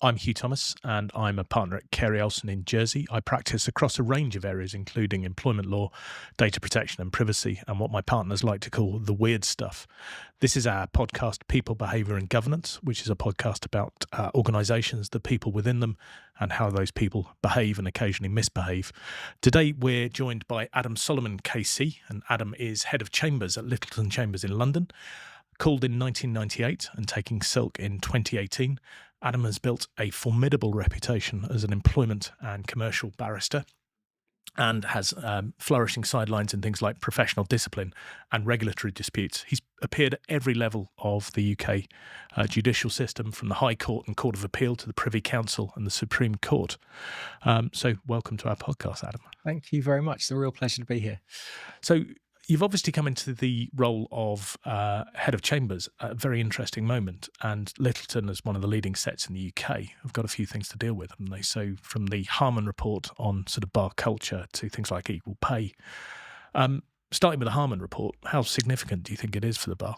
I'm Huw Thomas, and I'm a partner at Carey Olsen in Jersey. I practice across a range of areas, including employment law, data protection and privacy, and what my partners like to call the weird stuff. This is our podcast, People, Behaviour and Governance, which is a podcast about organisations, the people within them, and how those people behave and occasionally misbehave. Today, we're joined by Adam Solomon KC, and Adam is head of chambers at Littleton Chambers in London. Called in 1998 and taking silk in 2018, Adam has built a formidable reputation as an employment and commercial barrister and has flourishing sidelines in things like professional discipline and regulatory disputes. He's appeared at every level of the UK judicial system, from the High Court and Court of Appeal to the Privy Council and the Supreme Court. So welcome to our podcast, Adam. Thank you very much. It's a real pleasure to be here. So you've obviously come into the role of head of chambers at a very interesting moment, and Littleton, as one of the leading sets in the UK, have got a few things to deal with, haven't they? So from the Harman Report on sort of bar culture to things like equal pay. Starting with the Harman Report, how significant do you think it is for the bar?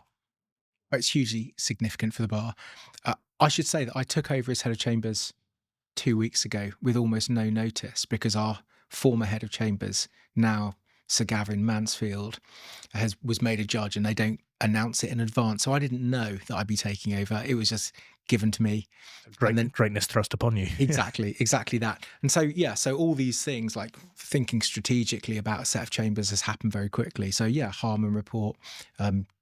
It's hugely significant for the bar. I should say that I took over as head of chambers 2 weeks ago with almost no notice, because our former head of chambers, now Sir Gavin Mansfield, was made a judge, and they don't announce it in advance. So I didn't know that I'd be taking over. It was just given to me. Greatness thrust upon you. Exactly that. And so, so all these things, like thinking strategically about a set of chambers, has happened very quickly. So Harman Report,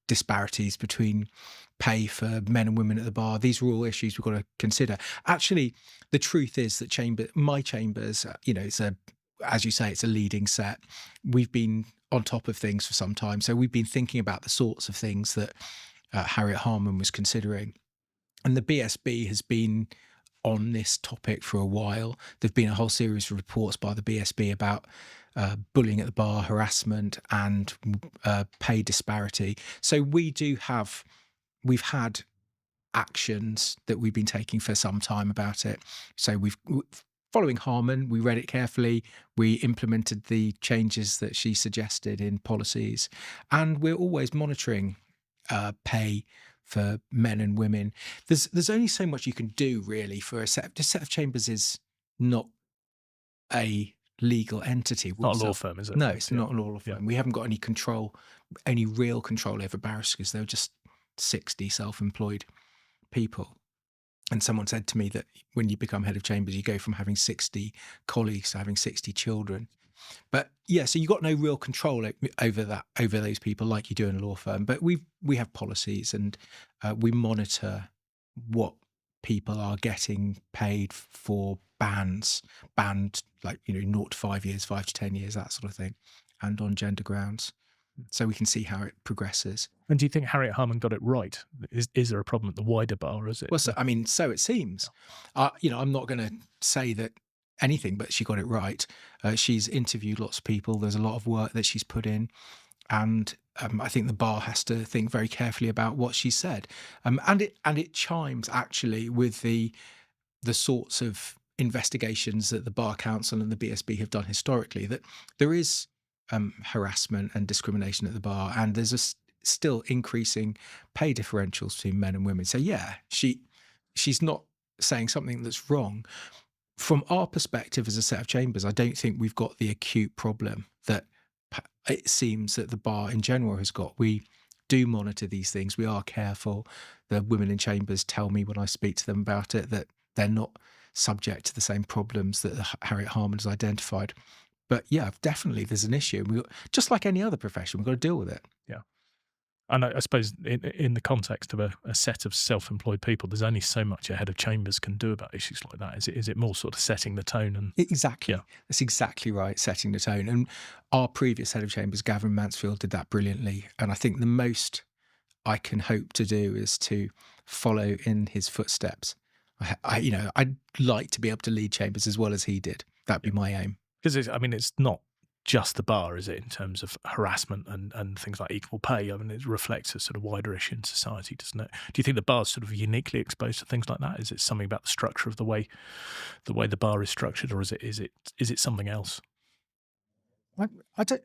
disparities between pay for men and women at the bar. These are all issues we've got to consider. Actually, the truth is that my chambers, as you say, it's a leading set. We've been on top of things for some time. So we've been thinking about the sorts of things that Harriet Harman was considering. And the BSB has been on this topic for a while. There've been a whole series of reports by the BSB about bullying at the bar, harassment and pay disparity. So we've had actions that we've been taking for some time about it. So following Harman, we read it carefully, we implemented the changes that she suggested in policies, and we're always monitoring pay for men and women. There's only so much you can do, really, for a set of chambers. Is not a legal entity. Not a law firm, is it? No, it's not a law firm. We haven't got any real control over barristers. They're just 60 self-employed people. And someone said to me that when you become head of chambers, you go from having 60 colleagues to having 60 children. But so you've got no real control over those people like you do in a law firm. But we have policies, and we monitor what people are getting paid for banned like 0 to 5 years, 5 to 10 years, that sort of thing, and on gender grounds. So we can see how it progresses. And do you think Harriet Harman got it right? Is there a problem at the wider bar, or is it? Well, so it seems. I'm not going to say that anything, but she got it right. She's interviewed lots of people. There's a lot of work that she's put in, and I think the bar has to think very carefully about what she said. And it chimes actually with the sorts of investigations that the Bar Council and the BSB have done historically. That there is harassment and discrimination at the bar, and there's still increasing pay differentials between men and women. So she's not saying something that's wrong. From our perspective as a set of chambers, I don't think we've got the acute problem that it seems that the bar in general has got. We do monitor these things. We are careful. The women in chambers tell me when I speak to them about it that they're not subject to the same problems that Harriet Harman has identified. But definitely there's an issue. Just like any other profession, we've got to deal with it. Yeah. And I suppose in the context of a set of self-employed people, there's only so much a head of chambers can do about issues like that. Is it more sort of setting the tone? And exactly, that's exactly right, setting the tone. And our previous head of chambers, Gavin Mansfield, did that brilliantly. And I think the most I can hope to do is to follow in his footsteps. I'd like to be able to lead chambers as well as he did. That'd be my aim. Because it's not just the bar, is it, in terms of harassment and things like equal pay? I mean, it reflects a sort of wider issue in society, doesn't it? Do you think the bar's sort of uniquely exposed to things like that? Is it something about the structure of the way the bar is structured, or is it something else? I don't.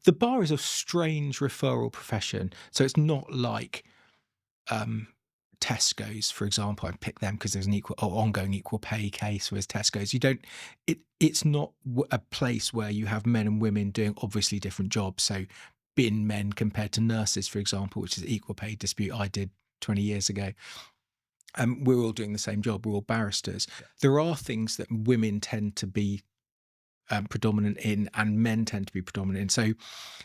The bar is a strange referral profession, so it's not like Tesco's, for example, I'd pick them because there's an ongoing equal pay case with Tesco's. It's not a place where you have men and women doing obviously different jobs. So bin men compared to nurses, for example, which is an equal pay dispute I did 20 years ago. We're all doing the same job. We're all barristers. Yeah. There are things that women tend to be predominant in and men tend to be predominant in. So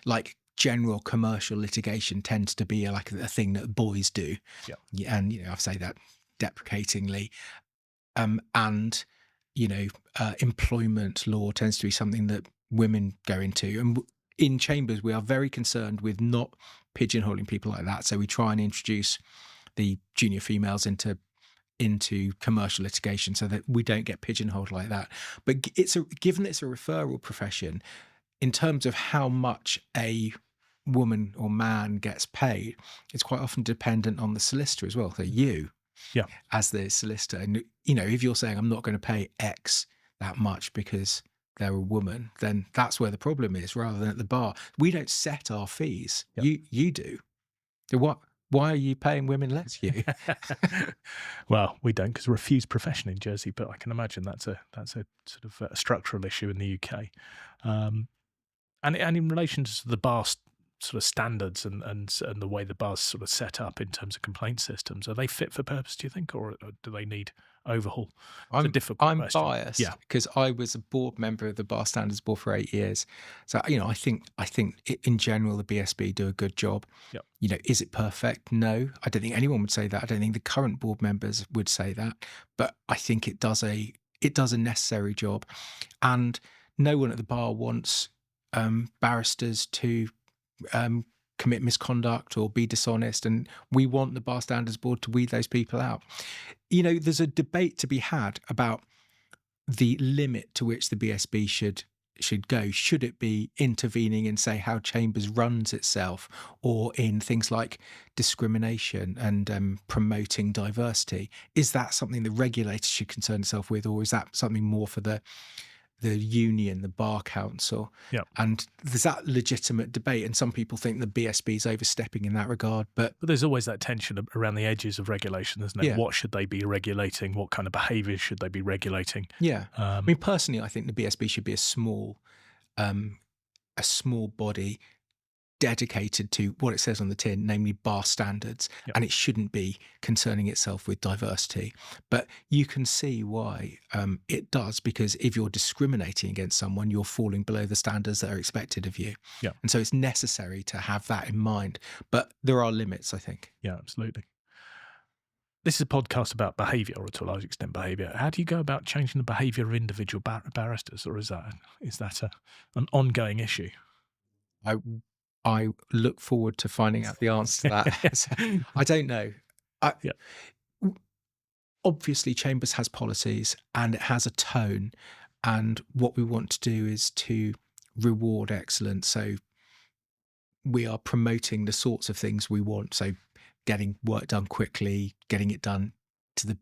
like general commercial litigation tends to be like a thing that boys do. Yeah. And, I say that deprecatingly. And, employment law tends to be something that women go into. And in Chambers, we are very concerned with not pigeonholing people like that. So we try and introduce the junior females into commercial litigation so that we don't get pigeonholed like that. But given it's a referral profession, in terms of how much a woman or man gets paid, it's quite often dependent on the solicitor as well. So you, as the solicitor, and if you're saying I'm not going to pay X that much because they're a woman, then that's where the problem is, rather than at the bar. We don't set our fees. You do. So why are you paying women less, Huw? Well, we don't, because we're a fused profession in Jersey, but I can imagine that's a sort of a structural issue in the UK. And in relation to the bar sort of standards and the way the bar's sort of set up in terms of complaint systems, are they fit for purpose, do you think, or do they need overhaul? It's a difficult question. Biased because I was a board member of the Bar Standards Board for 8 years. So, I think in general, the BSB do a good job. Is it perfect? No, I don't think anyone would say that. I don't think the current board members would say that, but I think it does a necessary job. And no one at the bar wants barristers to commit misconduct or be dishonest, and we want the Bar Standards Board to weed those people out. There's a debate to be had about the limit to which the BSB should go. Should it be intervening in, say, how Chambers runs itself, or in things like discrimination and promoting diversity? Is that something the regulator should concern itself with, or is that something more for the union, the Bar Council? And there's that legitimate debate, and some people think the BSB is overstepping in that regard. But there's always that tension around the edges of regulation, isn't it? What should they be regulating? What kind of behaviours should they be regulating? I mean, personally, I think the BSB should be a small body dedicated to what it says on the tin, namely bar standards, and it shouldn't be concerning itself with diversity. But you can see why it does, because if you're discriminating against someone, you're falling below the standards that are expected of you. And so it's necessary to have that in mind. But there are limits, I think. Yeah, absolutely. This is a podcast about behaviour, or to a large extent behaviour. How do you go about changing the behaviour of individual barristers, or is that an ongoing issue? I look forward to finding out the answer to that. I don't know. Obviously, Chambers has policies and it has a tone. And what we want to do is to reward excellence. So we are promoting the sorts of things we want. So getting work done quickly, getting it done to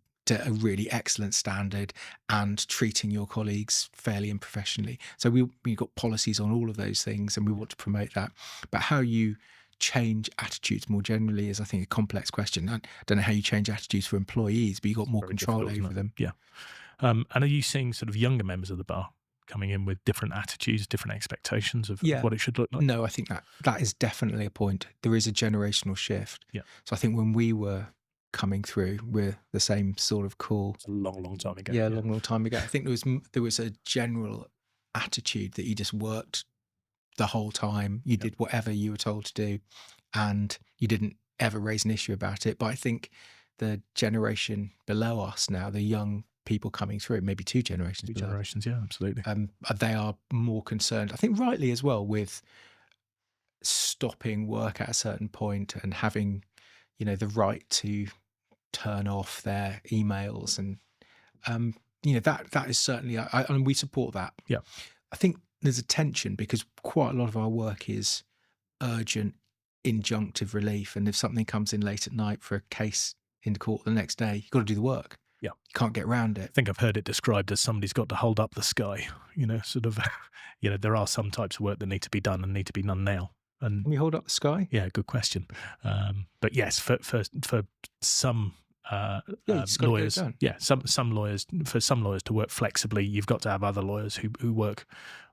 a really excellent standard, and treating your colleagues fairly and professionally. So we've got policies on all of those things, and we want to promote that. But how you change attitudes more generally is, I think, a complex question. I don't know how you change attitudes for employees, but you've got more control over them. And are you seeing sort of younger members of the bar coming in with different attitudes, different expectations of what it should look like? No, I think that is definitely a point. There is a generational shift. So I think when we were coming through, we're the same sort of call. It's a long time ago. Long time ago. I think there was a general attitude that you just worked the whole time. You did whatever you were told to do, and you didn't ever raise an issue about it. But I think the generation below us now, the young people coming through, maybe two generations, absolutely. They are more concerned, I think rightly as well, with stopping work at a certain point and having, the right to turn off their emails, and that is certainly, and we support that. I think there's a tension because quite a lot of our work is urgent injunctive relief, and if something comes in late at night for a case in court the next day, you've got to do the work. You can't get around it. I think I've heard it described as somebody's got to hold up the sky, sort of, there are some types of work that need to be done and need to be done now. And can you hold up the sky? Yeah, good question. But yes, for some Yeah, you just got to get it lawyers. done. Yeah, some lawyers, for some lawyers to work flexibly, you've got to have other lawyers who work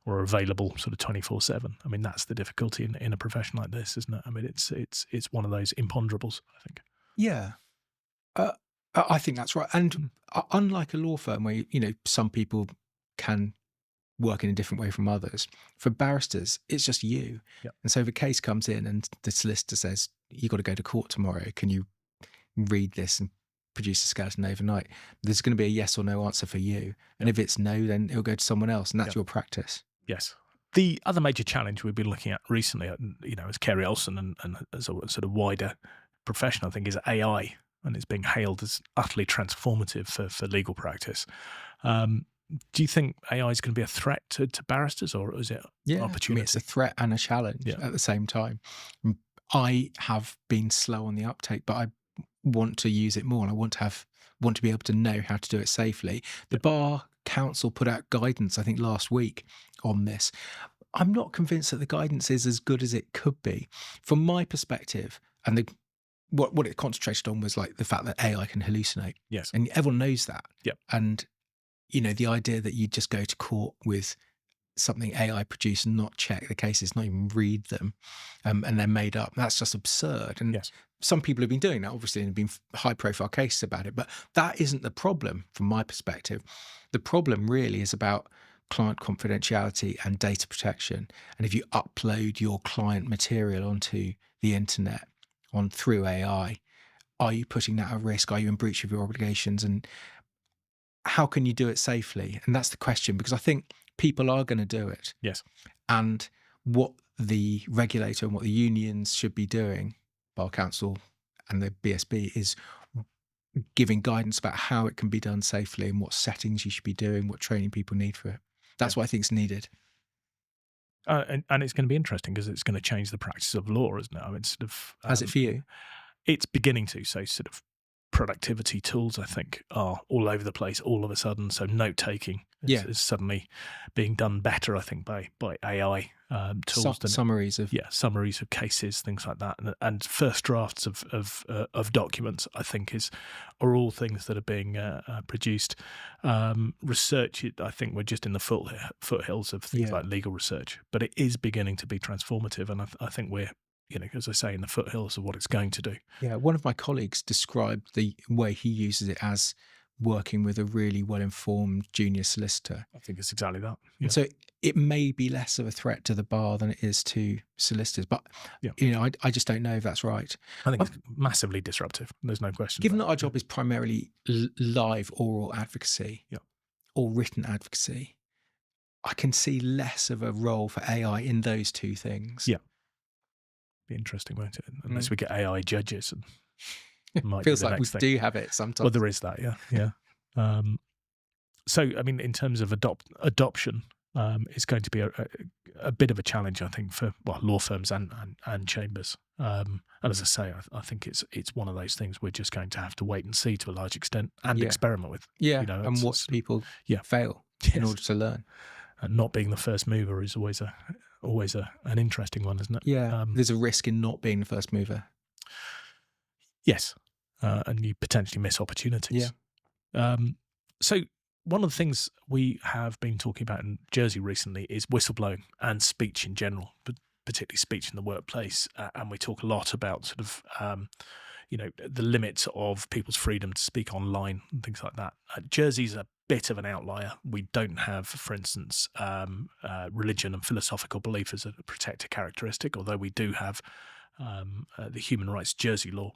or are available sort of 24/7. I mean, that's the difficulty in a profession like this, isn't it? I mean, it's one of those imponderables, I think. Yeah. I think that's right. And unlike a law firm where, some people can work in a different way from others, for barristers, it's just you. Yep. And so if a case comes in and the solicitor says, you've got to go to court tomorrow, can you read this and produce a skeleton overnight? There's going to be a yes or no answer for you. And if it's no, then it'll go to someone else, and that's your practice. Yes. The other major challenge we've been looking at recently, as Carey Olsen and as a sort of wider profession, I think, is AI. And it's being hailed as utterly transformative for legal practice. Do you think AI is going to be a threat to barristers, or is it an opportunity? I mean, it's a threat and a challenge at the same time. I have been slow on the uptake, but I want to use it more, and I want to be able to know how to do it safely. The Bar Council put out guidance, I think, last week on this. I'm not convinced that the guidance is as good as it could be. From my perspective, and what it concentrated on was like the fact that AI can hallucinate. Yes. And everyone knows that. Yep. And, the idea that you just go to court with something AI produced and not check the cases, not even read them, and they're made up, that's just absurd. And some people have been doing that, obviously, and have been high-profile cases about it. But that isn't the problem from my perspective. The problem really is about client confidentiality and data protection. And if you upload your client material onto the internet, through AI, are you putting that at risk? Are you in breach of your obligations? And how can you do it safely? And that's the question, because I think people are going to do it. Yes. And what the regulator and what the unions should be doing, Bar Council and the BSB, is giving guidance about how it can be done safely and what settings you should be doing, what training people need for it. That's what I think is needed. And it's going to be interesting because it's going to change the practice of law, isn't it? I mean, sort of. Has it for you? It's beginning to. So, sort of productivity tools, I think, are all over the place all of a sudden. So, note taking is suddenly being done better, I think, by AI tools. Summaries of cases, things like that, and first drafts of documents, I think, are all things that are being produced. Research, I think, we're just in the foothills of things like legal research, but it is beginning to be transformative, and I think we're, as I say, in the foothills of what it's going to do. Yeah, one of my colleagues described the way he uses it as working with a really well-informed junior solicitor. I think it's exactly that. Yeah. And so it may be less of a threat to the bar than it is to solicitors, but I just don't know if that's right. I think it's massively disruptive. There's no question. Given that our job is primarily live oral advocacy or written advocacy, I can see less of a role for AI in those two things. Yeah. Be interesting, won't it? Unless we get AI judges, and it feels like we do have it sometimes. Well, there is that, yeah. So, I mean, in terms of adoption, it's going to be a bit of a challenge, I think, for law firms and chambers. And as I say, I think it's one of those things we're just going to have to wait and see to a large extent and experiment with. Yeah, and watch people fail in order to learn. And not being the first mover is always an interesting one, isn't it? Yeah, there's a risk in not being the first mover. Yes, and you potentially miss opportunities. Yeah. So one of the things we have been talking about in Jersey recently is whistleblowing and speech in general, but particularly speech in the workplace. And we talk a lot about sort of, the limits of people's freedom to speak online and things like that. Jersey's a bit of an outlier. We don't have, for instance, religion and philosophical belief as a protected characteristic, although we do have the human rights Jersey law.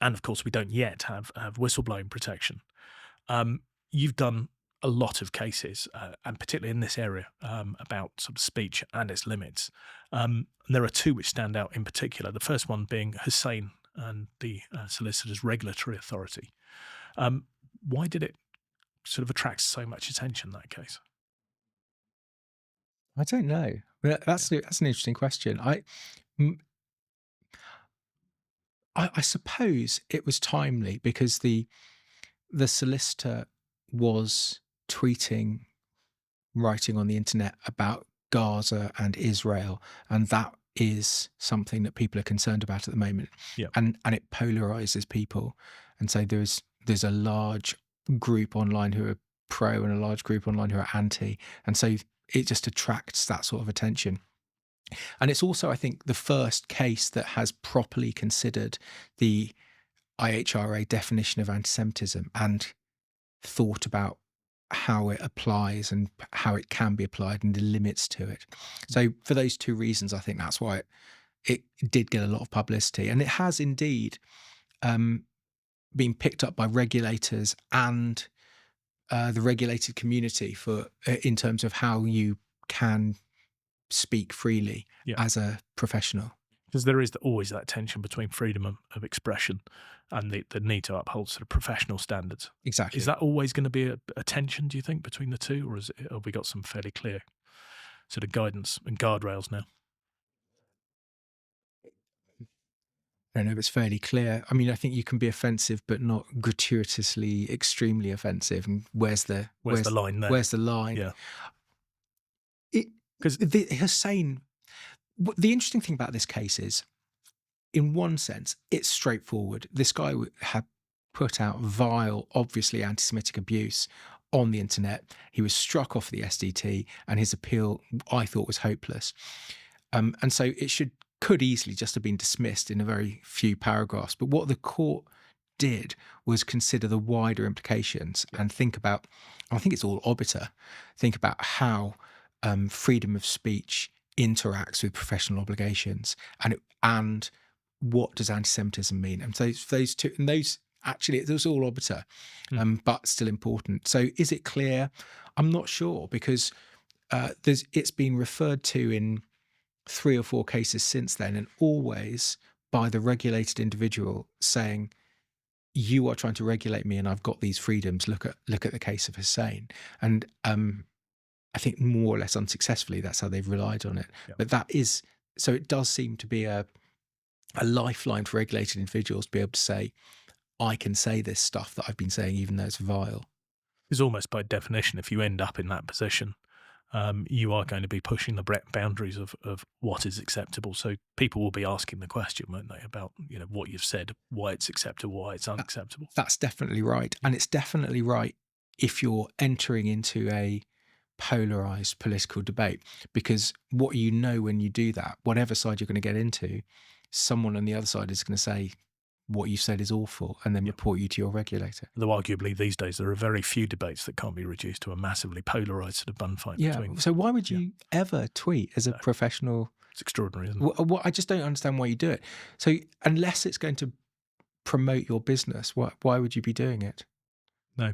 And of course, we don't yet have whistleblowing protection. You've done a lot of cases, and particularly in this area, about sort of speech and its limits. And there are two which stand out in particular. The first one being Hussein and the Solicitors Regulatory Authority. Why did it sort of attract so much attention, that case? I don't know. That's an interesting question. I suppose it was timely because the solicitor was writing on the internet about Gaza and Israel, and that is something that people are concerned about at the moment. Yeah. And it polarizes people. And so there's a large group online who are pro and a large group online who are anti. And so it just attracts that sort of attention. And it's also, I think, the first case that has properly considered the IHRA definition of anti-Semitism and thought about how it applies and how it can be applied and the limits to it. So for those two reasons, I think that's why it did get a lot of publicity. And it has indeed been picked up by regulators and the regulated community in terms of how you can speak freely as a professional. Because there is always that tension between freedom of expression and the need to uphold sort of professional standards. Exactly. Is that always going to be a tension, do you think, between the two? Or have we got some fairly clear sort of guidance and guardrails now? I don't know if it's fairly clear. I mean, I think you can be offensive, but not gratuitously extremely offensive. And where's the line there? Where's the line? Yeah. Because Hussein, the interesting thing about this case is, in one sense, it's straightforward. This guy had put out vile, obviously anti-Semitic abuse on the internet. He was struck off the SDT, and his appeal, I thought, was hopeless. And so it could easily just have been dismissed in a very few paragraphs. But what the court did was consider the wider implications and think about, I think it's all obiter, think about how freedom of speech interacts with professional obligations and what does anti-Semitism mean. And so those two, and those actually, it was all obiter, but still important. So is it clear? I'm not sure, because it's been referred to in 3 or 4 cases since then, and always by the regulated individual saying, you are trying to regulate me and I've got these freedoms. Look at the case of Hussein. And I think more or less unsuccessfully, that's how they've relied on it. Yeah. But so it does seem to be a lifeline for regulated individuals to be able to say, I can say this stuff that I've been saying, even though it's vile. It's almost by definition, if you end up in that position, you are going to be pushing the boundaries of what is acceptable. So people will be asking the question, won't they, about what you've said, why it's acceptable, why it's unacceptable. That's definitely right. And it's definitely right if you're entering into a polarized political debate, because what when you do that, whatever side you're going to get into, someone on the other side is going to say what you said is awful and then report you to your regulator. Though arguably these days there are very few debates that can't be reduced to a massively polarised sort of bun fight between. So why would you ever tweet as a professional? It's extraordinary, isn't it? I just don't understand why you do it. So unless it's going to promote your business, why would you be doing it? No.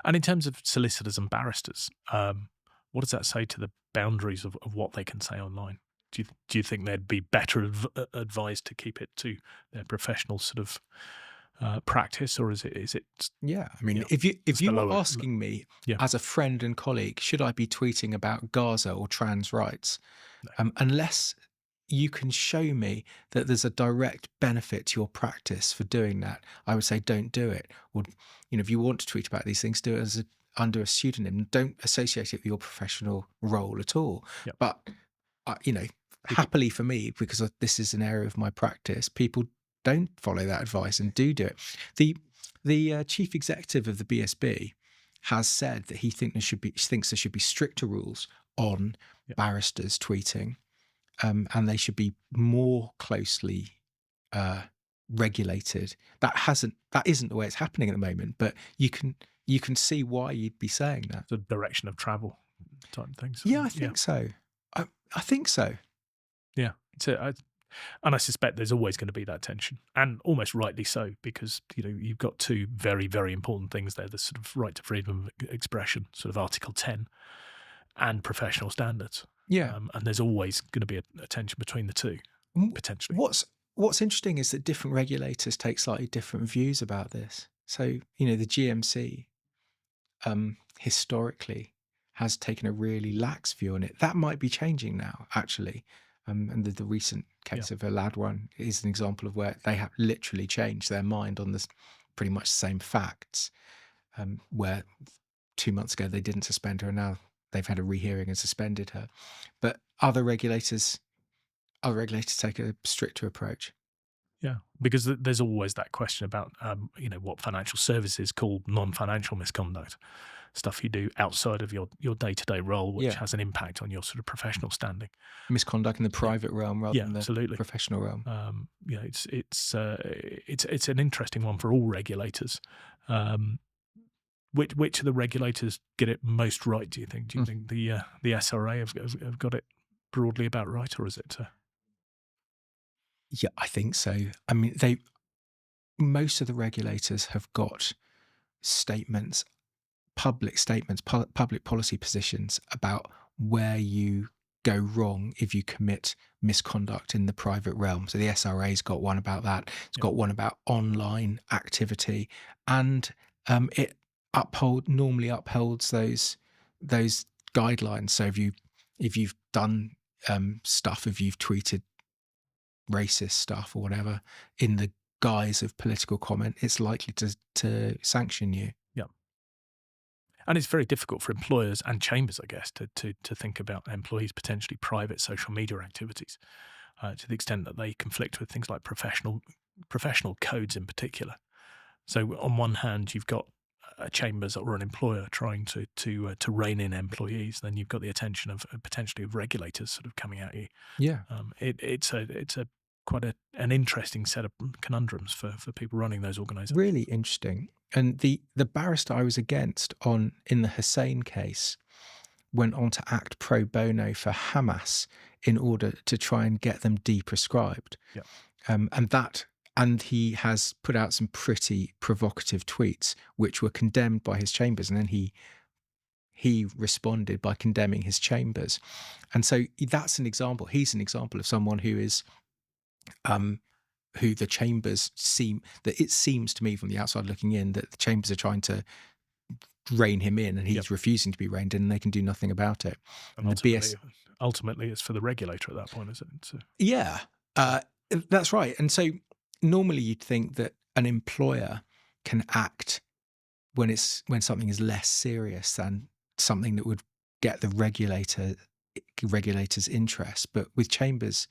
And in terms of solicitors and barristers, what does that say to the boundaries of what they can say online? Do you think they'd be better advised to keep it to their professional sort of practice, or is it? Yeah, I mean, if you were asking me as a friend and colleague, should I be tweeting about Gaza or trans rights? No. Unless you can show me that there's a direct benefit to your practice for doing that, I would say don't do it. Or if you want to tweet about these things, do it under a pseudonym. Don't associate it with your professional role at all. Yep. But happily for me, because this is an area of my practice, people don't follow that advice and do it. The chief executive of the BSB has said that he thinks there should be stricter rules on barristers tweeting, and they should be more closely regulated. That isn't the way it's happening at the moment, but you can see why you'd be saying that. The direction of travel type things. Yeah, I think so. I think so. Yeah. And I suspect there's always going to be that tension, and almost rightly so, because you've got two very, very important things there: the sort of right to freedom of expression, sort of Article 10, and professional standards. Yeah, and there's always going to be a tension between the two, potentially. What's interesting is that different regulators take slightly different views about this. So the GMC historically has taken a really lax view on it. That might be changing now, actually. And the recent case of Aladwan is an example of where they have literally changed their mind on this pretty much the same facts, where 2 months ago they didn't suspend her and now they've had a rehearing and suspended her. But other regulators take a stricter approach. Yeah, because there's always that question about, what financial services call non-financial misconduct, stuff you do outside of your day-to-day role, which Yeah. has an impact on your sort of professional standing. Misconduct in the private realm rather Yeah, than the absolutely. professional realm. It's an interesting one for all regulators. Which of the regulators get it most right? Do you think? Do you think the SRA have got it broadly about right, or is it? Yeah, I think so. I mean, most of the regulators have got statements, public statements, public policy positions about where you go wrong if you commit misconduct in the private realm. So the SRA's got one about that. It's got one about online activity, and it normally upholds those guidelines. So if you've done stuff, if you've tweeted racist stuff or whatever in the guise of political comment, it's likely to sanction you. Yeah. And it's very difficult for employers and chambers, I guess, to think about employees' potentially private social media activities, to the extent that they conflict with things like professional codes in particular. So on one hand, you've got a chambers or an employer trying to rein in employees, then you've got the attention of potentially of regulators sort of coming at you. Yeah. It's a quite an interesting set of conundrums for people running those organisations. Really interesting. And the barrister I was against in the Hussein case went on to act pro bono for Hamas in order to try and get them deprescribed. Yeah. And he has put out some pretty provocative tweets which were condemned by his chambers, and then he responded by condemning his chambers. And so that's an example. He's an example of someone who is who the chambers it seems to me from the outside looking in that the chambers are trying to rein him in, and he's refusing to be reined in, and they can do nothing about it. And ultimately, it's for the regulator at that point, isn't it? So. Yeah, that's right. And so normally you'd think that an employer can act when something is less serious than something that would get the regulator's interest, but with chambers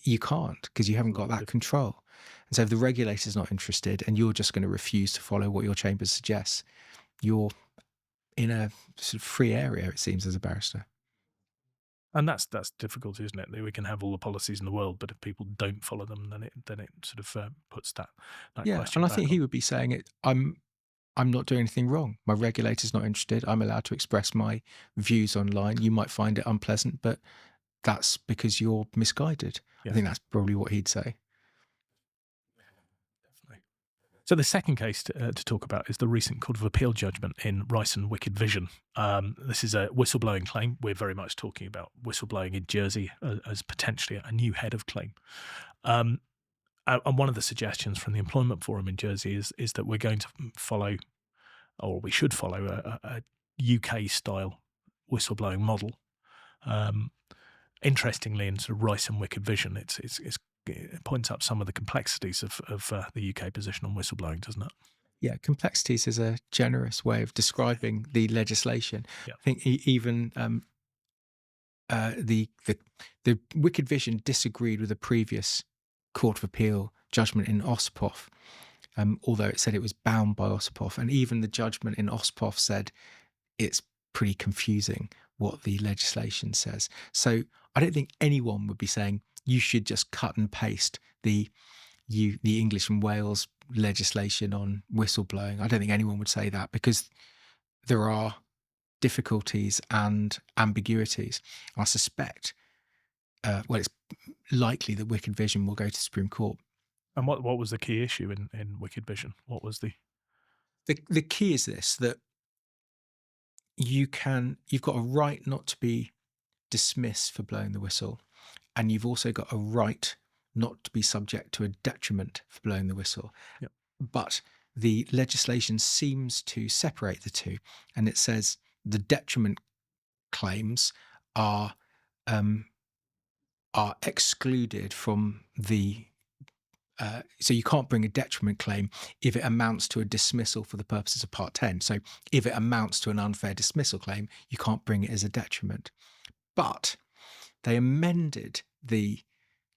you can't, because you haven't got that control. And so if the regulator's not interested and you're just going to refuse to follow what your chamber suggests, you're in a sort of free area, it seems, as a barrister. And that's difficult, isn't it? We can have all the policies in the world, but if people don't follow them, then it sort of puts that question. And I think he would be saying it. I'm not doing anything wrong. My regulator's not interested. I'm allowed to express my views online. You might find it unpleasant, but that's because you're misguided. Yeah. I think that's probably what he'd say. Definitely. So the second case to talk about is the recent Court of Appeal judgment in Rice and Wicked Vision. This is a whistleblowing claim. We're very much talking about whistleblowing in Jersey as potentially a new head of claim. And one of the suggestions from the Employment Forum in Jersey is that we're going to follow, or we should follow, a UK-style whistleblowing model. Interestingly, in sort of Rice and Wicked Vision, it points up some of the complexities of the UK position on whistleblowing, doesn't it? Yeah, complexities is a generous way of describing the legislation. Yeah. I think even the Wicked Vision disagreed with the previous Court of Appeal judgment in Ospov, although it said it was bound by Ospov, and even the judgment in Ospov said it's pretty confusing what the legislation says. So I don't think anyone would be saying you should just cut and paste the English and Wales legislation on whistleblowing. I don't think anyone would say that, because there are difficulties and ambiguities. I suspect, it's likely that Wicked Vision will go to Supreme Court. And what was the key issue in Wicked Vision? What was the key is this, that you've got a right not to be dismissed for blowing the whistle, and you've also got a right not to be subject to a detriment for blowing the whistle. Yep. But the legislation seems to separate the two, and it says the detriment claims are excluded from the so you can't bring a detriment claim if it amounts to a dismissal for the purposes of Part 10. So if it amounts to an unfair dismissal claim, you can't bring it as a detriment. But they amended the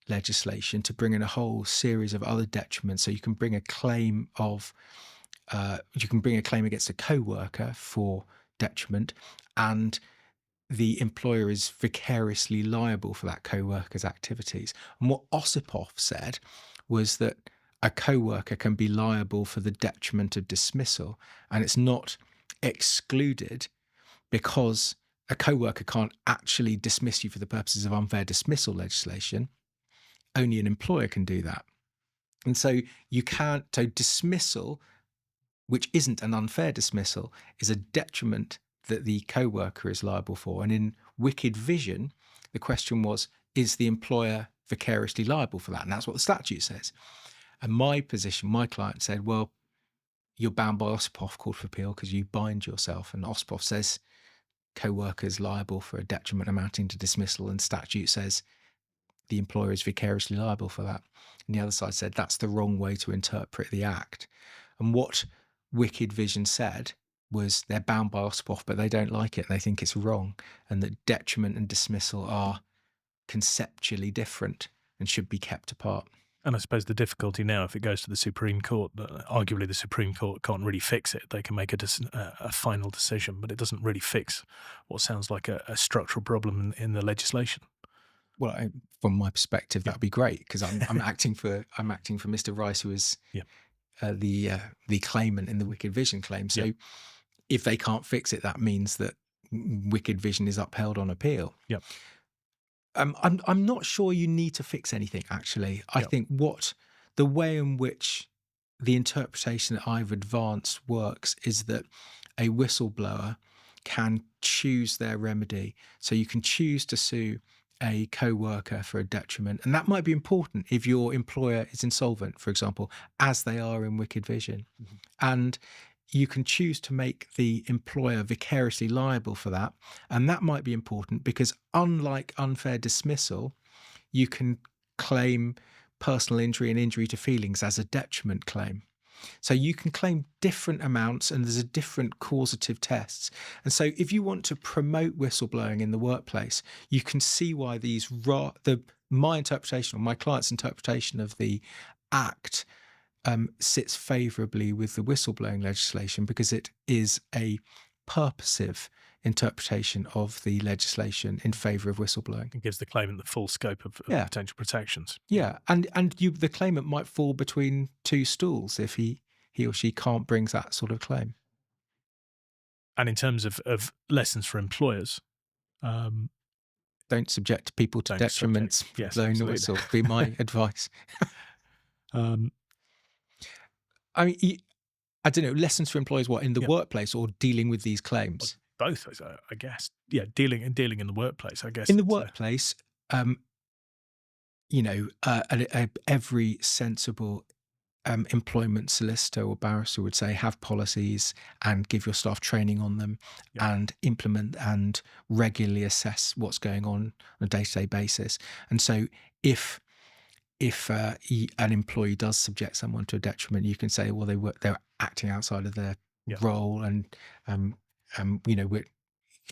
legislation to bring in a whole series of other detriments. So you can bring a claim against a co-worker for detriment, and the employer is vicariously liable for that co-worker's activities. And what Osipov said was that a co-worker can be liable for the detriment of dismissal, and it's not excluded because a co-worker can't actually dismiss you for the purposes of unfair dismissal legislation. Only an employer can do that. And so dismissal, which isn't an unfair dismissal, is a detriment that the co-worker is liable for. And in Wicked Vision, the question was, is the employer vicariously liable for that? And that's what the statute says. And my client said, well, you're bound by Osipov Court of Appeal because you bind yourself. And Osipov says co-worker is liable for a detriment amounting to dismissal, and statute says the employer is vicariously liable for that. And the other side said that's the wrong way to interpret the Act. And what Wicked Vision said was they're bound by Osipov, but they don't like it. They think it's wrong, and that detriment and dismissal are conceptually different and should be kept apart. And I suppose the difficulty now, if it goes to the Supreme Court, arguably the Supreme Court can't really fix it. They can make a final decision, but it doesn't really fix what sounds like a structural problem in the legislation. Well, from my perspective, that would be great, because I'm acting for Mr. Rice, who is the claimant in the Wicked Vision claim. So if they can't fix it, that means that Wicked Vision is upheld on appeal. Yep. I'm not sure you need to fix anything, actually. I think the way in which the interpretation that I've advanced works is that a whistleblower can choose their remedy. So you can choose to sue a co-worker for a detriment, and that might be important if your employer is insolvent, for example, as they are in Wicked Vision. Mm-hmm. And you can choose to make the employer vicariously liable for that, and that might be important because, unlike unfair dismissal, you can claim personal injury and injury to feelings as a detriment claim. So you can claim different amounts, and there's a different causative tests. And so if you want to promote whistleblowing in the workplace, you can see why my interpretation, or my client's interpretation of the Act sits favourably with the whistleblowing legislation, because it is a purposive interpretation of the legislation in favour of whistleblowing. It gives the claimant the full scope of potential protections. Yeah, and the claimant might fall between two stools if he or she can't bring that sort of claim. And in terms of lessons for employers, don't subject people to detriments for blowing the whistle, be my advice. I mean, I don't know, lessons for employers, what, in the workplace or dealing with these claims? Both, I guess. Yeah, dealing in the workplace, I guess. In the workplace, every sensible employment solicitor or barrister would say have policies and give your staff training on them, and implement and regularly assess what's going on a day-to-day basis. And so if an employee does subject someone to a detriment, you can say, well, they're acting outside of their role, and we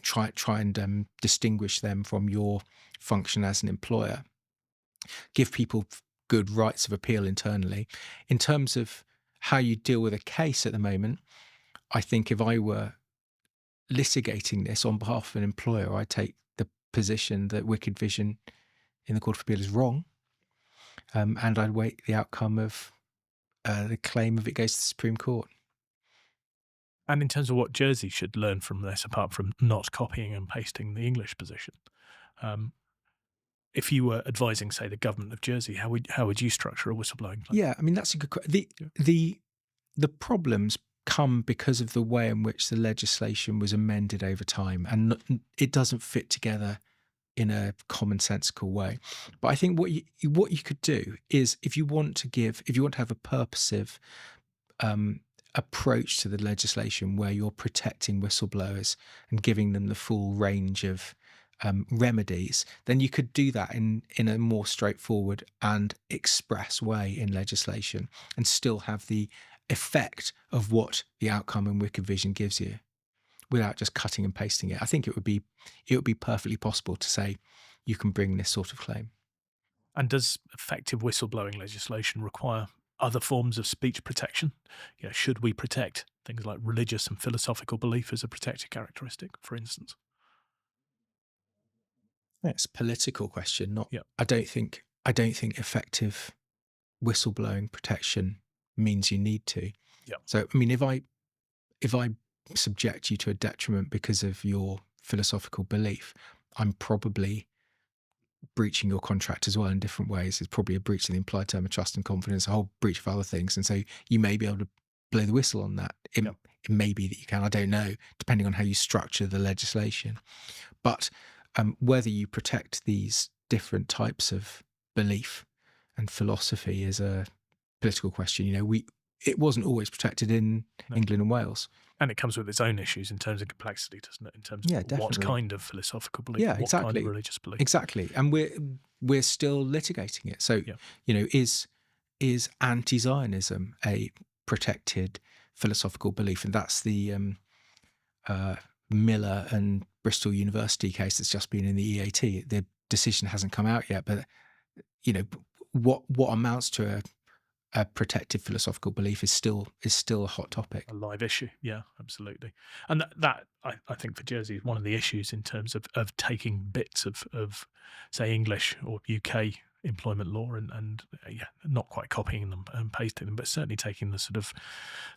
try and distinguish them from your function as an employer. Give people good rights of appeal internally. In terms of how you deal with a case at the moment, I think if I were litigating this on behalf of an employer, I'd take the position that Wicked Vision in the Court of Appeal is wrong. And I'd wait the outcome of the claim if it goes to the Supreme Court. And in terms of what Jersey should learn from this, apart from not copying and pasting the English position, if you were advising, say, the government of Jersey, how would you structure a whistleblowing claim? Yeah, I mean, that's a good question. The problems come because of the way in which the legislation was amended over time, and it doesn't fit together in a commonsensical way. But I think what you could do is, if you want to have a purposive approach to the legislation where you're protecting whistleblowers and giving them the full range of remedies, then you could do that in a more straightforward and express way in legislation, and still have the effect of what the outcome in Wicked Vision gives you, without just cutting and pasting it. I think it would be perfectly possible to say you can bring this sort of claim. And does effective whistleblowing legislation require other forms of speech protection? Should we protect things like religious and philosophical belief as a protected characteristic, for instance? It's a political question. Not. Yeah. I don't think effective whistleblowing protection means you need to. Yeah. So I mean, if I subject you to a detriment because of your philosophical belief, I'm probably breaching your contract as well in different ways. It's probably a breach of the implied term of trust and confidence, a whole breach of other things. And so you may be able to blow the whistle on that. It may be that you can, I don't know, depending on how you structure the legislation. But whether you protect these different types of belief and philosophy is a political question. It wasn't always protected in England and Wales. And it comes with its own issues in terms of complexity, doesn't it? In terms of what kind of philosophical belief, what kind of religious belief. Exactly. And we're still litigating it. So, is anti-Zionism a protected philosophical belief? And that's the Miller and Bristol University case that's just been in the EAT. The decision hasn't come out yet, but what amounts to a protected philosophical belief is still a hot topic, a live issue. Yeah, absolutely. And that I think for Jersey is one of the issues in terms of taking bits of say English or UK employment law and not quite copying them and pasting them, but certainly taking the sort of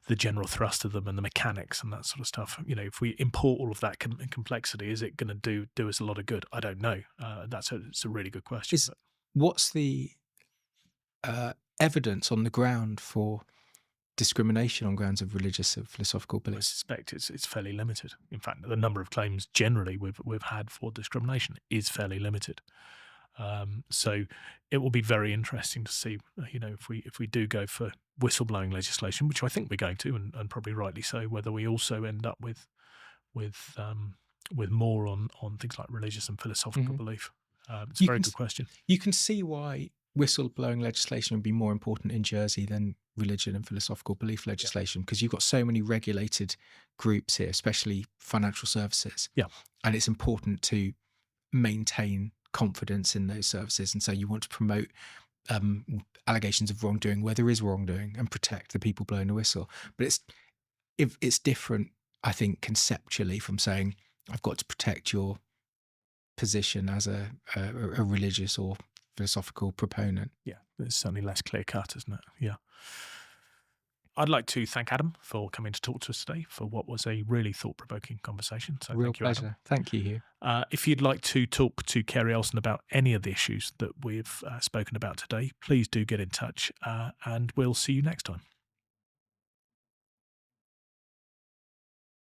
the general thrust of them and the mechanics and that sort of stuff. If we import all of that complexity, is it going to do us a lot of good? I don't know. It's a really good question. What's the evidence on the ground for discrimination on grounds of religious or philosophical belief? I suspect it's fairly limited. In fact, the number of claims generally we've had for discrimination is fairly limited. So it will be very interesting to see, if we do go for whistleblowing legislation, which I think we're going to, and probably rightly so, whether we also end up with more on things like religious and philosophical belief. It's a very good question. You can see why whistleblowing legislation would be more important in Jersey than religion and philosophical belief legislation, because you've got so many regulated groups here, especially financial services. Yeah. And it's important to maintain confidence in those services. And so you want to promote allegations of wrongdoing where there is wrongdoing and protect the people blowing the whistle. But it's different, I think, conceptually from saying I've got to protect your position as a religious or philosophical proponent. Yeah, it's certainly less clear cut, isn't it? Yeah. I'd like to thank Adam for coming to talk to us today for what was a really thought-provoking conversation. So Real thank you, pleasure. Adam. Thank you, Huw. If you'd like to talk to Carey Olsen about any of the issues that we've spoken about today, please do get in touch and we'll see you next time.